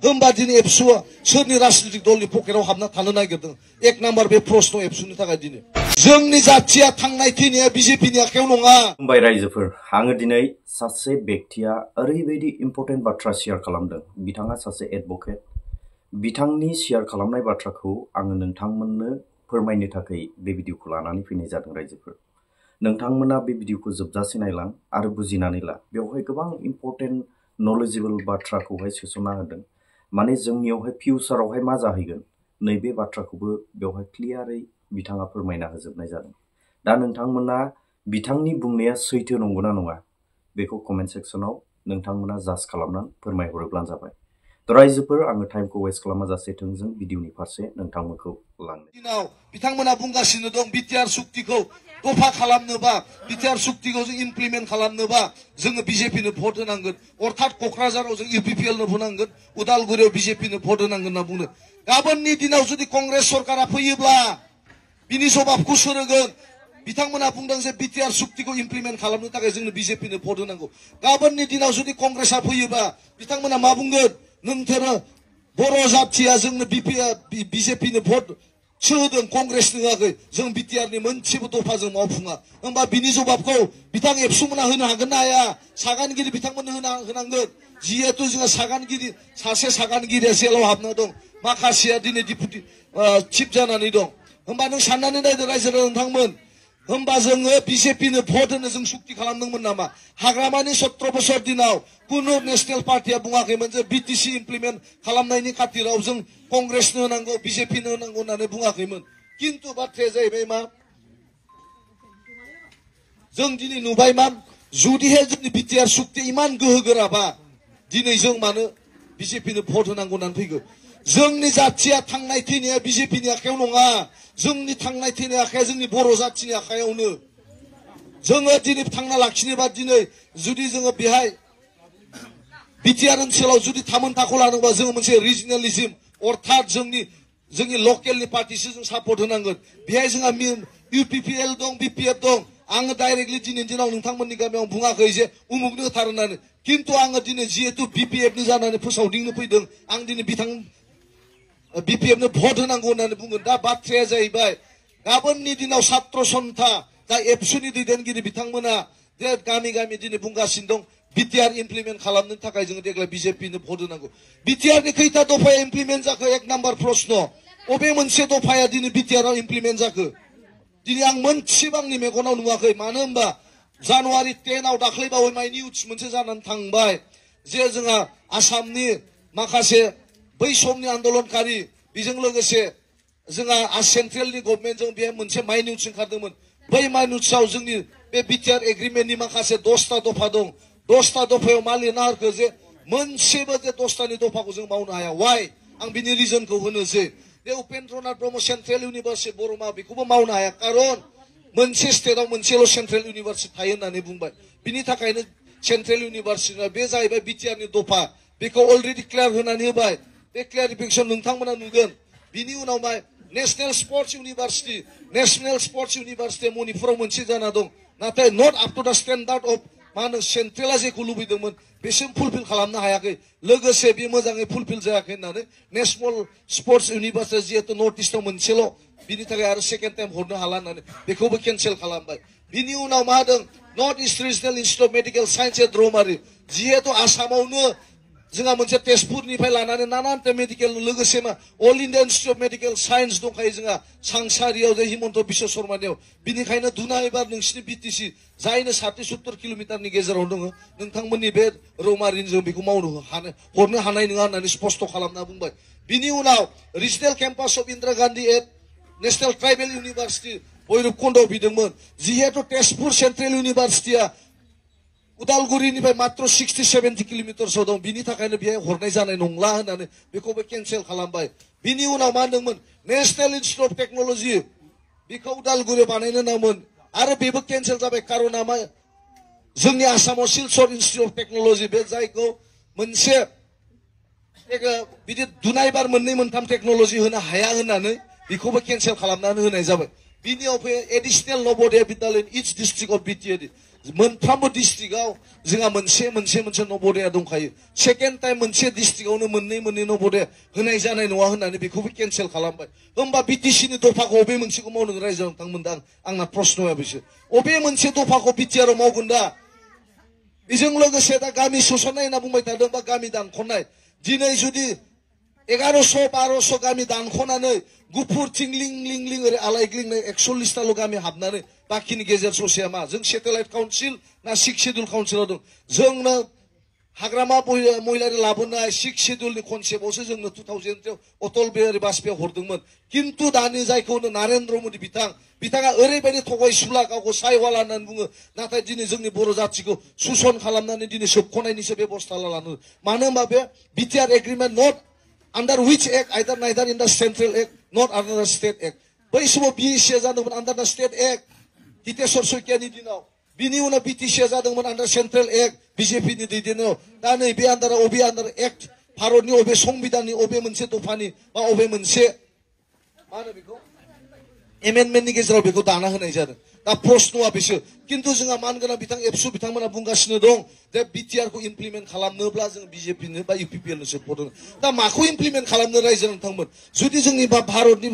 होमबा दिनै एबसुआ सोरनि राजनीतिक दलनि पकेटाव हाबना थानो नागिरदों एक नाम्बार बे प्रश्न एबसुनि थाखाय दिनै जोंनि जाथिया थांनाय थैनाया बिजेपिनि आखायाव नङा। खुलुमबाय रायजोफोर, आङो दिनै सासे बेक्तिया ओरैबायदि इम्पर्टेन्ट बाथ्रा शेयार खालामदों। बिथाङा सासे एडभकेट। बिथांनि शेयार खालामनाय बाथ्राखौ आङो नोंथांमोननो फोरमायनो थाखाय बे भिडिअखौ लानानै फैनाय जादों रायजोफोर। नोंथांमोना बे भिडिअखौ जोबजासे नायलां आरो बुजिनानै ला। बेवहाय गोबां इम्पर्टेन्ट नलेजेबल बाथ्राखौहाय सोसनना होदों। माने जोंनियावहाय फिउचारावहाय मा जाहैगोन नैबे बाथ्राखौबो बेवहाय क्लियारै बिथाङा फोरमायना होजोबनाय जादों। दा नोंथांमोना बिथांनि बुंनाया सैथो नंगौना नङा बेखौ कमेन्ट सेक्सनाव नोंथांमोना जाज खालामनानै फोरमायहरोब्लानो जाबाय। थ' रायजोफोर, आङो टाइमखौ वेस्ट खालामाजासे थोंजों भिडिअनि फारसे नोंथांमोनखौ लांनो। दिनाव बिथांमोना बुंगासिनो दं बिटिआर सुक्तिखौ दफा खालामनोबा बिटिआर सुक्तिखौ जों इमप्लिमेन्ट खालामनोबा जोङो बिजेपिनो भट होनांगोन। अर्थात क'क्राझाराव जों इउपिपिएलनो होनांगोन, उदालगुरियाव बिजेपिनो भट होनांगोन होनना बुंदों। गाबोननि दिनाव जुदि कंग्रेस सरकारा फैयोब्ला बिनि जबाबखौ सोर होगोन? बिथांमोना बुंदों जे बिटिआर सुक्तिखौ इमप्लिमेन्ट खालामनो थाखाय जोंनो बिजेपिनो भट होनांगौ। गाबोननि दिनाव जुदि कंग्रेसआ फैयोबा बिथांमोना मा बुंगोन? नोंथारा बर' जाथिया जोंनो बिजेपिनो भट सोहोदों, कंग्रेस होआखै, जों बिटिआरनि मोनसेबो दफा जों मावफुङा। होमबा बिनि जबाबखौ बिथां एबसुमोना होनो हागोन ना हाया? सागानगिरि बिथांमोननो होनांगोन। जिहेतु जोंहा सासे सागानगिरिया जेलाव हाबना दं, माखासेया दिनै डिपुटि चिफ जानानै दं। होमबा नों साननानै नायदो रायजो नोंथांमोन, होमबा जोङो बिजेपिनो भट होनो जों सुक्ति खालामदोंमोन नामा? हाग्रामानि 17 बोसोर दिनाव कुनु नेशनेल पार्टिया बुङाखैमोन जे बिटिसि इमप्लिमेन्ट खालामनायनि खाथिराव जों कंग्रेसनो होनांगौ, बिजेपिनो होनांगौ होननानै बुङाखैमोन। किन्तु बाथ्राया जाहैबाय मा, जों दिनै नुबाय मा, जुदिहाय जोंनि बिटिआर सुक्ति इमान गोहोगोराबा दिनै जों मानो बिजेपिनो भट होनांगौ होननानै फैगौ? जोंनि जाथिया थांनाय थैनाया बिजेपिनि आखायाव नङा। जोंनि थांनाय थैनाय आखाया जोंनि बर' जाथिनि आखायावनो। जोङो दिनै थांना लाखिनोबा दिनै जुदि जोङो बेहाय बिटिआर ओनसोलाव जुदि थामोनथाखौ लानोबा जोङो मोनसे रिजनेलिज्म अर्थात जोंनि लकेलनि पार्टिसो जों सापर्ट होनांगोन। बेहाय जोंहा इउपिपिएल दं, बिपिएफ दं। आङो डाइरेक्टलि दिनैनि दिनाव नोंथांमोननि गामियाव बुङाखै जे उमुगनो होथार होननानै। किन्तु आङो दिनै जिहेतु बिपिएफनि जानानै फोसावदिंनो फैदों, आं दिनै बिपिएफनो भट होनांगौ होननानै बुंगोन। दा बाथ्राया जाहैबाय गाबोननि दिनाव छात्र सन्था दा एबसुनि दैदेनगिरि बिथांमोना जे गामि गामि दिनै बुंगासिनो दं बिटिआर इमप्लिमेन्ट खालामनो थाखाय जोङो देग्लाय बिजेपिनो भट होनांगौ। बिटिआरनि खैथा दफाया इमप्लिमेन्ट जाखो? एक नाम्बार प्रश्न, अबे मोनसे दफाया दिनै बिटिआराव इमप्लिमेन्ट जाखो? दिनै आं मोनसेबो आंनि मेगनाव नुवाखै। मानो होनबा जानुवारि 10 दाख्लैबावै माइ निउस मोनसे जानानै थांबाय जे जोंहा आसामनि माखासे बै समनि आन्दोलनकारि बेजों लोगोसे जोंहा सेन्ट्रेलनि गभर्नमेन्टजों बेहाय मोनसे माइ निउस ओंखारदोंमोन। बै माइ निउसआव जोंनि बे बिटिआर एग्रिमेन्टनि माखासे 10टा दफा दं। 10टा दफायाव मा लिरना होखो जे मोनसेबो जे 10टानि दफाखौ जों मावनो हाया। वाइ? आं बिनि रिजनखौ होनोसै। बे उपेन्द्रनाथ ब्रह्म सेन्ट्रेल इउनिभार्सिटि बर'मा बेखौबो मावनो हाया, खारन मोनसे स्टेटआव मोनसेल' सेन्ट्रेल इउनिभार्सिटि थायो होननानै बुंबाय। बिनि थाखायनो सेन्ट्रेल इउनिभार्सिटिया बे जाहैबाय बिटिआरनि दफा, बेखौ अलरेडि क्लियार होनानै होबाय। बे क्लियारिफिकेसन नोंथांमोना नुगोन। बिनि उनाव मा, नेशनेल स्पर्ट्स इउनिभार्सिटिया मणिपुराव मोनसे जाना दं, नाथाय नट आप टु दा स्टेन्डार्ड अफ मा होनो सेन्ट्रेला जेखौ लुबैदोंमोन बेसिम फुलफिल खालामनो हायाखै। लोगोसे बे मोजाङै फुलफिल जायाखै होननानै नेशनेल स्पर्ट्स इउनिभार्सिटि जिहेतु नर्थ इस्टआव मोनसेल', बिनि थाखाय आरो सेकेन्ड टाइम हरनो हाला होननानै बेखौबो केन्सेल खालामबाय। बिनि उनाव मा होदों, north east regional institute of medical science at Raumari, जिहेतु आसामावनो जोंहा मोनसे तेजपुरनिफ्राय लानानै नानानथा मेडिकेल लोगोसे मा All India Institute of medical Science दंखायो जोंहा सांसारियाव जे हिमन्त बिश्व शर्मानियाव। बिनिखायनो दुनायबार नोंसिनि बिटिसि जायनो 60-70 किल'मिटारनि गेजेराव दङ, नोंथांमोननि बे रौमारिजों बेखौ हरनो हानाय नङा होननानै स्पष्ट खालामना बुंबाय। बिनि उनाव regional campus of Indira Gandhi at national tribal university भैरबकुन्दआव बिदोंमोन। जिहेतु तेजपुर सेन्ट्रेल इउनिभार्सिटिया उदालगुरिनिफ्राय मात्र 60-70 किल'मिटारसो दं, बिनि थाखायनो बेहाय हरनाय जानाय नंला होननानै बेखौबो केन्सेल खालामबाय। बिनि उनाव मा होनदोंमोन, नेशनेल इनस्टिट्युट अफ टेक्न'लजि बेखौ उदालगुरियाव बानायनो नांगौमोन, आरो बेबो केन्सेल जाबाय। कारना मा, जोंनि आसामाव सिलचर इनस्टिट्युट अफ टेक्न'लजि बे जायखौ मोनसे बिदि दुनायबार मोननै मोनथाम टेक्न'लजि होनो हाया होननानै बेखौबो केन्सेल खालामनानै होनाय जाबाय। बिनियाव फैयो additional Navodaya Vidyalaya in each district of BTR. मोनफ्रोमबो डिस्ट्रिक्टआव जोंहा मोनसे नवोदया दंखायो सेकेन्ड टाइम मोनसे डिस्ट्रिक्टआवनो मोननै नवोदया होनाय जानाय नङा होननानै बेखौबो केन्सेल खालामबाय होमबा बिटिसिनि दफाखौ अबे मोनसेखौ मावनो रायजो नोंथांमोनदां आंना प्रश्नया बिसोर अबे मोनसे दफाखौ बिटिआरआव मावगोन दा बेजों लोगोसे दा गामि सोसननाय होनना बुंबाय थादों बा गामि दानख'नाय दिनै जुदि 1100-1200 गामि दानख'नानै गुफुरथिं लिं ओरै आलायग्लिंनाय 41ताल' गामि हाबनानै बाखिनि गेजेर ससेया मा जों सेटेलाइट काउन्सिल ना 6 शेड्युल काउन्सिलाव दं जोंनो हाग्रामा महिलारि लाबोनाय 6 शेड्युलनि कनसेप्टआवसो जोंनो 2000 अटल बिहारी बाजपेयी हरदोंमोन किन्तु दानि जायखौ नरेन्द्र मोदी बिथाङा ओरैबायदि थगायसुला गावखौ सायवाला होननानै बुङो नाथाय दिनै जोंनि बर' जाथिखौ सुसन खालामनानै दिनै सोबख'नायनिसो बेबस्था लानो मानो होनबा बे बिटिआर agreement not under which act neither in the central act not under the state act बै समाव बिएसए जादोंमोन under the state act Hiteshwar शइकियानि दिनाव बिनि उनाव बिटिसि जादोंमोन under central act बिजेपिनि दैदेननायाव दा नै बे आन्दाराव अबे आन्दार एक्ट भारतनि अबे संबिधाननि अबे मोनसे दफानि बा अबे मोनसे मा होनो बेखौ एमेन्डमेन्टनि गेजेराव बेखौ दाना होनाय जादों दा प्रश्नआ बिसो किन्तु जोंहा मानगोनां बिथां एबसु बिथांमोना बुंगासिनो दं जे बिटिआरखौ इमप्लिमेन्ट खालामनोब्ला जों बिजेपिनो बा इउपिपिएलनो सपोर्ट होनो दा माखौ इमप्लिमेन्ट खालामनो रायजो नोंथांमोन जुदि जोंनि भारतनि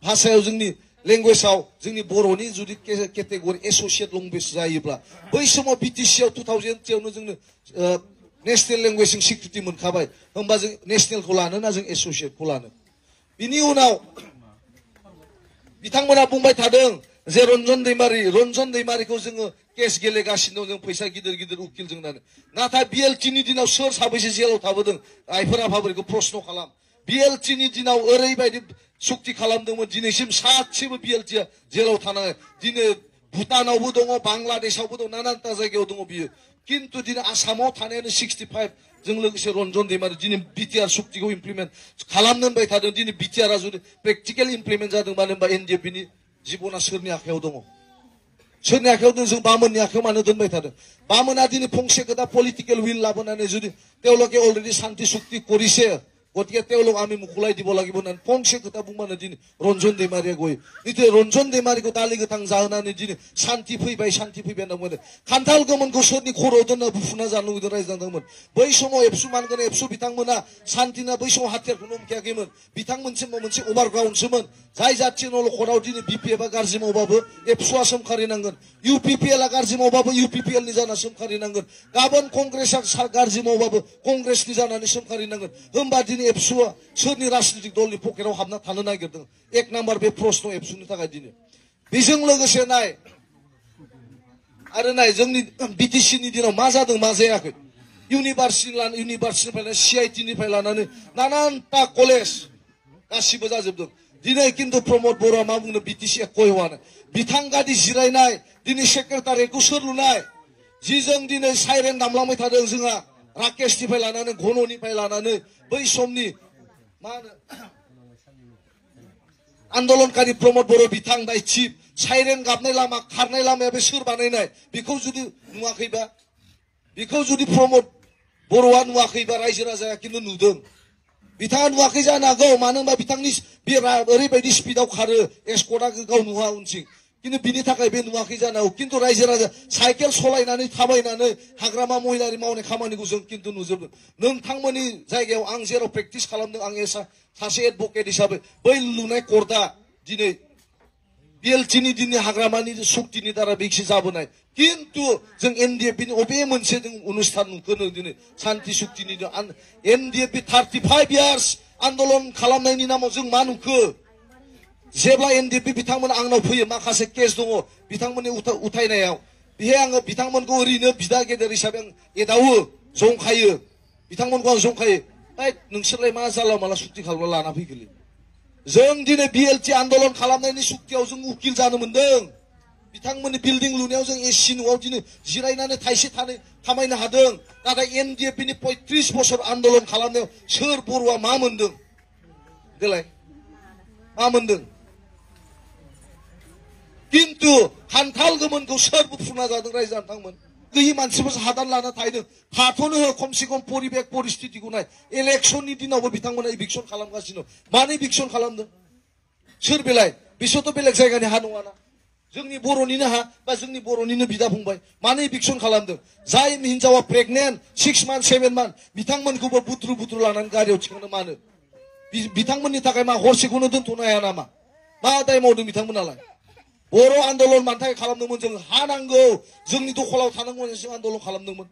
भाषायाव जोंनि लेंगुवेजआव जोंनि बर'नि जुदि केटेगरि एसोसिएट लेंगुवेज जायोब्ला बै समाव बिटिसिआव 2010आवनो जोंनो नेशनेल लेंगुवेजजों स्वीकृति मोनखाबाय होमबा जों नेशनेलखौ लानो ना जों एसोसिएटखौ लानो बिनि उनाव बिथांमोना बुंबाय थादों जे रन्जन दैमारिखौ जोङो केस गेलेगासिनो दं जों फैसा गिदिर उकिल जोंनानो नाथाय बिएलटिनि दिनाव सोर साबैसे जेलाव थाबोदों आइफोर आफाफोरखौ प्रश्न खालाम बिएलटिनि दिनाव ओरैबायदि सुक्ति खालामदोंमोन दिनैसिम सासेबो बिएलटिआ जेलाव थानाङा दिनै भुटानावबो दङ बांलादेशआवबो दं नानानता जायगायाव दङ बियो किन्तु दिनै आसामाव थानायानो 65 जों लोगोसे रन्जन दैमारि दिनै बिटिआर सुक्तिखौ इमप्लिमेन्ट खालामनो होनबाय थादों दिनै बिटिआरआ जुदि प्रेक्टिकेल इमप्लिमेन्ट जादों मानो होनबा एनडिएफबिनि जिबना सोरनि आखायाव दङ सोरनि आखायाव दं जों बामोननि आखायाव मानो दोनबाय थादों बामोना दिनै फंसे खोथा पलिटिकेल उइल लाबोनानै जुदि তেওঁলোকে अलरेडि शान्ति सुक्ति কৰিছে গতিকে তেওঁলোক আমি মুকুলাই দিব লাগিব না ফংसे खोथा बुंबानो दिनै रन्जन दैमारिया गयो निते रन्जन दैमारिखौ दालि गोथां जाहोनानै दिनै शान्ति फैबाय होनना बुङो खान्थाल गोमोनखौ सोरनि खर'आव दोनना बुफुना जानो लुगैदों रायज्लांदोंमोन बै समाव एबसु मानगोनां एबसु बिथांमोना शान्तिना बै समाव हाथियारखौनो हमखायाखैमोन बिथांमोनसिम मोनसे अभारग्राउन्डसोमोन जाय जाथि नलखराव दिनै बिपिएफआ गाज्रि मावबाबो एबसुआ सोमखारिनांगोन इउपिपिएलआ गाज्रि मावबाबो इउपिपिएलनि जाना सोमखारिनांगोन गाबोन कंग्रेसआ गाज्रि मावबाबो कंग्रेसनि जानानै सोमखारिनांगोन होमबा दिनै एबसुआ सोरनि राजनीतिक दलनि पकेटाव हाबना थानो नागिरदों एक नाम्बार बे प्रश्न एबसुनि थाखाय दिनै बेजों लोगोसे नाय आरो नाय जोंनि बिटिसिनि दिनाव मा जादों मा जायाखै इउनिभार्सिटिनिफ्राय सिआइटिनिफ्राय लानानै नानानता कलेज गासिबो जाजोबदों दिनै किन्तु प्रमद बर'आ मा बुंदों बिटिसि एकय हवानो बिथां गादि जिरायनाय दिनै सेक्रेटारियेटखौ सोर लुनाय जिजों दिनै साइरेन दामलांबाय थादों जोंहा राकेशनिफ्राय लानानै घन'निफ्राय लानानै बै समनि मा होनो आन्दोलनकारि प्रमद बर' बिथां दाय चिफ साइरेन गाबनाय लामा खारनाय लामाया बे सोर बानायनाय बेखौ जुदि नुवाखैबा बेखौ जुदि प्रमद बर'आ नुवाखैबा रायजो राजाया किन्तु नुदों बिथाङा नुवाखै जानो हागौ मानो होनबा बिथांनि बे ओरैबायदि स्पिडआव खारो एस्कर्टआ गाव नुवा उनथिं किन्तु बिनि थाखाय बे नुवाखै जानो हागौ किन्तु रायजो राजा साइकेल सलायनानै थाबायनानै हाग्रामा महिलारि मावनाय खामानिखौ जों किन्तु नुजोबदों नोंथांमोननि जायगायाव आं जेराव प्रेक्टिस खालामदों आं सासे एडभकेट हिसाबै बै लुनाय कर्टआ दिनै बिएलटिनि दिनै हाग्रामानि सुक्तिनि द्वारा बेखि जाबोनाय किन्तु जों एनडिएफबिनि अबे मोनसे जों अनुष्ठान नुखोनो दिनै शान्ति सुक्तिनि एनडिएफबि 35 यार्स आन्दोलन खालामनायनि नामाव जों मा नुखो जेब्ला एनडिएफबि बिथांमोना आंनाव फैयो माखासे केस दङ बिथांमोननि उथायनायाव बेहाय आङो बिथांमोनखौ ओरैनो बिदा गेदेर हिसाबै आं एदावो जंखायो बिथांमोनखौ आं जंखायो नोंसोरलाय मा जाला माला सुक्ति खालामना लाना फैगोलै जों दिनै बिएलटि आन्दोलन खालामनायनि सुक्तियाव जों उकिल जानो मोन्दों बिथांमोननि बिल्डिं लुनायाव जों एसि न'आव दिनै जिरायनानै थाइसे खामायनो हादों नाथाय एनडिएफबिनि 35 बोसोर आन्दोलन खालामनायाव सोर बर'आ मा मोन्दों देलाय मा मोन्दों किन्तु खान्थाल गोमोनखौ सोर बुथुमना जादों रायजो नोंथांमोन गैयि मानसिफोर हादान लाना थाहैदों थाथ'नो हो खमसे खम परिबेक परिस्थितिखौ नाय इलेक्सननि दिनावबो बिथांमोना इभिक्सन खालामगासिनो मानो इभिक्सन खालामदों सोर बेलाय बिसोरथ' बेलेग जायगानि हा नङाना जोंनि बर'निनो हा बा जोंनि बर'निनो बिदा फंबाय मानो इभिकसन खालामदों जाय हिनजावा प्रेगनेन्ट 6 मान्थ 7 मान्थ बिथांमोनखौबो बुद्रु बुद्रु लानानै गारियाव थिखांनो मानो बिथांमोननि थाखाय मा हरसेखौनो दोनथ'नो हाया नामा मा दाय मावदों बिथांमोनालाय बर' आन्दलन मानि थाखाय खालामदोंमोन जों हा नांगौ जोंनि दखलाव थानांगौ होननासो आन्दलन खालामदोंमोन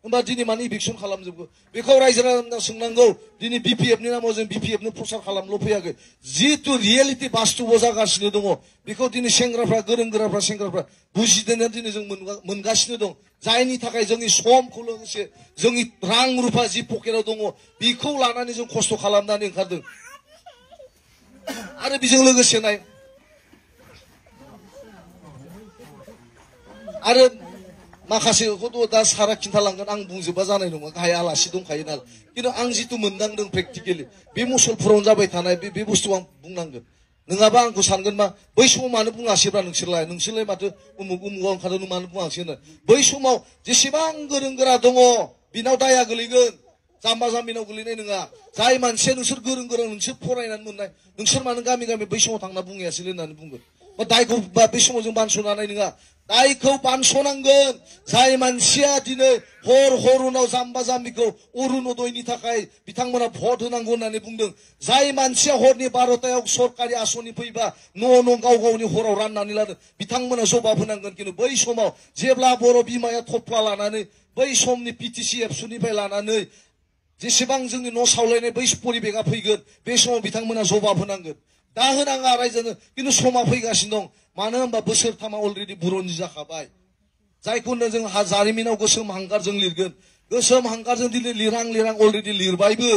होमबा दिनै मानो इभिकसन खालामजोबो बेखौ रायजो राजानो सोंनांगौ दिनै बिपिएफनि नामाव जों बिपिएफनो प्रसार खालामल' फैयाखै जितु रियेलिटि बास्तुबाव जागासिनो दङ बेखौ दिनै सेंग्राफ्रा गोरों गोराफ्रा सेंग्राफ्रा बुजिदोंना दिनै जों मोनगासिनो दं जायनि थाखाय जोंनि समखौ लोगोसे जोंनि रां रुफा जि पकेटाव दङ बेखौ लानानै जों खस्थ' खालामनानै ओंखारदों आरो बेजों लोगोसे नाय आरो माखासेखौथ' दा सारा खिन्थालांगोन आं बुंजोबा जानाय नङा गाहाय आलासि दंखायो नालाय खिन्थु आं जितु मोनदांदों प्रेक्टिकेलि बे मुसलपुरावनो जाबाय थानाय बे बुस्थुखौ आं बुंनांगोन नङाबा आंखौ सानगोन मा बै समाव मानो बुङासैब्रा नोंसोरलाय माथो उमुगाव ओंखारदों मानो बुङासै होनो बै समाव जेसेबां गोरों गोरा दङ बिनाव दाया गोलैगोन जाम्बा जाम्बिनाव गोलैनाय नङा जाय मानसिया नोंसोर गोरों गोरों नोंसोर फरायनानै मोननाय नोंसोर मानो गामि गामि बै समाव थांना बुङासैलै होननानै बुंगोन दायखौ बै समाव जों बानस'नो हानाय नङा दायखौ बानस'नांगोन जाय मानसिया दिनै हर उनाव जाम्बा जाम्बिखौ अरुणोदयनि थाखाय बिथांमोना भट होनांगौ होननानै बुंदों जाय मानसिया हरनि 12टायाव सरकारि आसनि फैबा न' गाव गावनि हराव राननानै लादों बिथांमोना जबाब होनांगोन खिन्थु बै समाव जेब्ला बर' बिमाया थफ्ला लानानै बै समनि पिटिसि एबसुनिफ्राय लानानै जेसेबां जोंनि न' सावलायनाय बै परिबेगा फैगोन बे समाव बिथांमोना जबाब होनांगोन दा होनाङा रायजोनो खिन्थु समा फैगासिनो दं मानो होनबा बोसोरथामा अलरेडि बुरन्जि जाखाबाय जायखौ जों जारिमिनाव गोसोम हांगारजों लिरगोन गोसोम हांगारजों दिनै लिरां अलरेडि लिरबायबो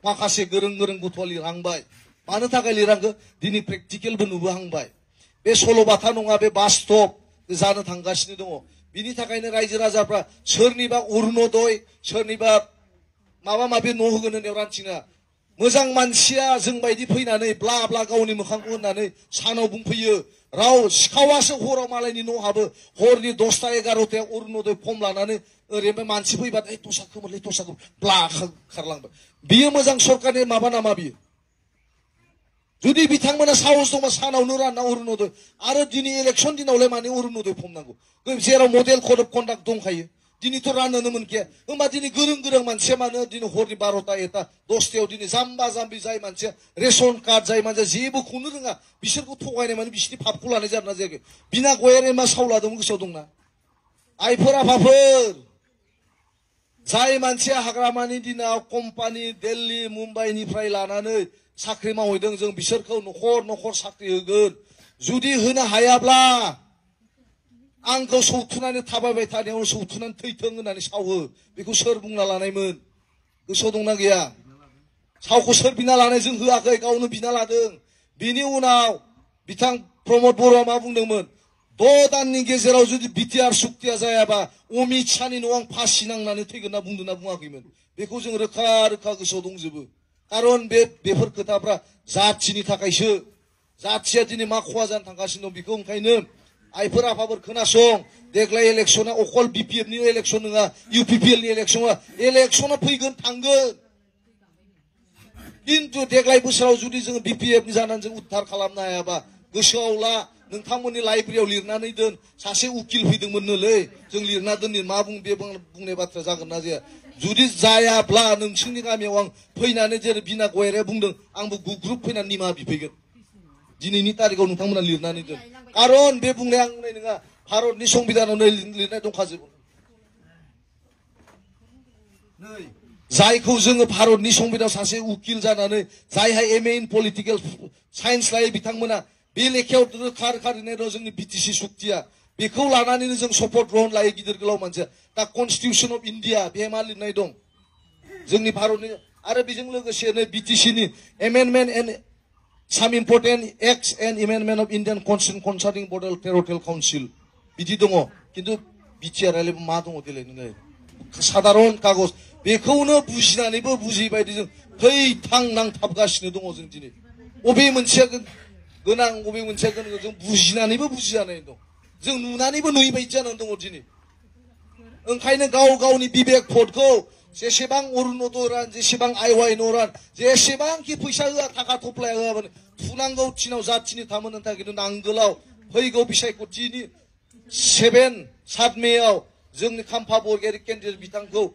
माखासे गोरों गथ'आ लिरहांबाय मानो थाखाय लिरांखो दिनै प्रेक्टिकेलबो नुबोहांबाय बे सल'बाथा नङा बे बास्तब जानो थांगासिनो दङ बिनि थाखायनो रायजो राजाफ्रा सोरनिबा अरुणोदय सोरनिबा माबा माबि न' होगोन होननायाव रानथिङा मोजां मानसिया जोंबायदि फैनानै ब्ला ब्ला गावनि मोखांखौ होननानै सानाव बुंफैयो राव सिखावासो हराव मालायनि न' हाबो हरनि 10टा 11टायाव अरुणोदय फर्म लानानै ओरैनो मानसि फैबाथाय थसाखोमोनलै थसाखोमोन ब्ला खारलांबाय बियो मोजां सरकारनि माबा नामा बियो जुदि बिथांमोना साहस दंबा सानावनो रानना अरुणोदय आरो दिनै इलेक्सन दिनावलाय माने अरुणोदय फर्म नांगौ जेराव मडेल कड अफ कन्डाक्ट दंखायो दिनैथ' राननोनो मोनखाया होमबा दिनै गोरों मानसिया मानो दिनै हरनि 12टा 1टा 10टायाव दिनै जाम्बा जाम्बि जाय मानसिया रेशन कार्ड जाय मानसिया जेबोखौनो रोङा बिसोरखौ थगायनाय माने बिसोरनि फापखौ लानाय जादोंना जायाखै बिना गयारे मा सावलादोंमोन गोसोआव दंना आइफोर आफाफोर जाय मानसिया हाग्रामानि दिनाव कम्पानि दिल्ली मुम्बाइनिफ्राय लानानै साख्रि मावहैदों जों बिसोरखौ न'खर साख्रि होगोन जुदि होनो हायाब्ला आंखौ सौथुनानै थाबायबाय थानायावनो सौथुनानै थैथों होननानै सावो बेखौ सोर बुंना लानायमोन गोसोआव दंना गैया सावखौ सोर बिना लानाय जों होआखै गावनो बिना लादों बिनि उनाव बिथां प्रमद बर'आ मा बुंदोंमोन 6 दाननि गेजेराव जुदि बिटिआर सुक्तिया जायाबा अमित शाहनि न'आव आं फासि नांनानै थैगोन होनना बुंदोंना बुङाखैमोन बेखौ जों रोखा गोसोआव दंजोबो खारन बेफोर खोथाफ्रा जाथिनि थाखायसो जाथिया दिनै मा खहा जानो थांगासिनो दं बेखौ ओंखायनो आइफोर आफाफोर खोनासं देग्लाय इलेक्सना अकल बिपिएफनि इलेक्सन नङा इउपिपिएलनि इलेक्सना फैगोन थांगोन खिन्थु देग्लाय बोसोराव जुदि जों बिपिएफनि जानानै जों उद्धार खालामनो हायाबा गोसोआव ला नोंथांमोननि लाइब्रेरियाव लिरनानै दोन सासे उकिल फैदोंमोननोलै जों लिरना दोननि मा बे बुंनाय बाथ्रा जागोन ना जाया जुदि जायाब्ला नोंसोरनि गामियाव आं फैनानै जेरै बिना गयारिया बुंदों आंबो गुग्रुब फैनानै निमाहा बिफैगोन दिनैनि तारिखाव नोंथांमोना लिरनानै दोन खारन बे बुंनाया आं बुंनाय नङा भारतनि संबिधानावनो लिरनाय दंखाजोबो जायखौ जोङो भारतनि संबिधानाव सासे उकिल जानानै जायहा एमए इन पलिटिकेल साइन्स लायो बिथांमोना बे लेखायाव रोखा लिरनाय दं जोंनि बिटिसि सुक्तिया बेखौ लानानैनो जों शपथ ग्रहण लायो गिदिर गोलाव मानसिया दा कनस्टिटिउसन अफ इन्डिया बे मा लिरनाय दं जोंनि भारतनि आरो बेजों लोगोसेनो बिटिसिनि amendment and some important acts and amendment of Indian Constitution concerning Border Territorial Council बिदि दङ खिन्थु बिटिआरआलाय मा दङ देलाय नोङो साधारन कागज बेखौनो बुजिनानैबो बुजिबायदि जों थैथां नांथाबगासिनो दङ जों दिनै बबे मोनसेया गोनां बबे मोनसेया गोनां जों बुजिनानैबो बुजिजानाय दं जों नुनानैबो नुयै बायदि जानानै दङ दिनै ओंखायनो गाव गावनि बिबेक भटखौ जेसेबां अरुणोदय रान जेसेबां आइवाइ न' रान जेसेबांखि फैसा होआ थाखा थफ्लाया होआबानो थुनांगौ थिनाव जाथिनि थामोननो थाखाय खिन्थु नांगोलाव फैगौ बिसायख'थिनि 7 मेआव जोंनि खाम्फा बरगयारि केन्डिडेट बिथांखौ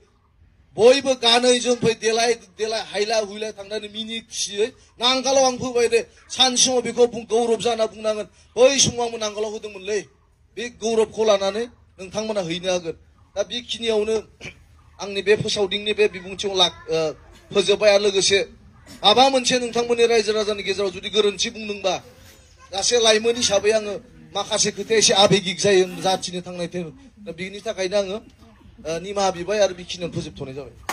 बयबो गानै जोमफै देलाय देलाय हायला हुइला थांनानै मिनि खुसियै नांगालाव आं फैबाय दे सानसेआव बेखौ गौरब जाना बुंनांगोन बै समाव आंबो नांगालाव होदोंमोनलै बे गौरबखौ लानानै नोंथांमोना हैनो हागोन दा बेखिनियावनो आंनि बे फोसावदिंनि बे बिबुंथियाव फोजोबबाय आरो लोगोसे माबा मोनसे नोंथांमोननि रायजो राजानि गेजेराव जुदि गोरोन्थि बुंदोंबा सासे लाइमोन हिसाबै आङो माखासे खोथाया एसे आबेगिक जायो जाथिनि थांनाय दा बिनि थाखायनो आङो निमाहा बिबाय आरो बेखिनियावनो फोजोबथ'नाय जाबाय।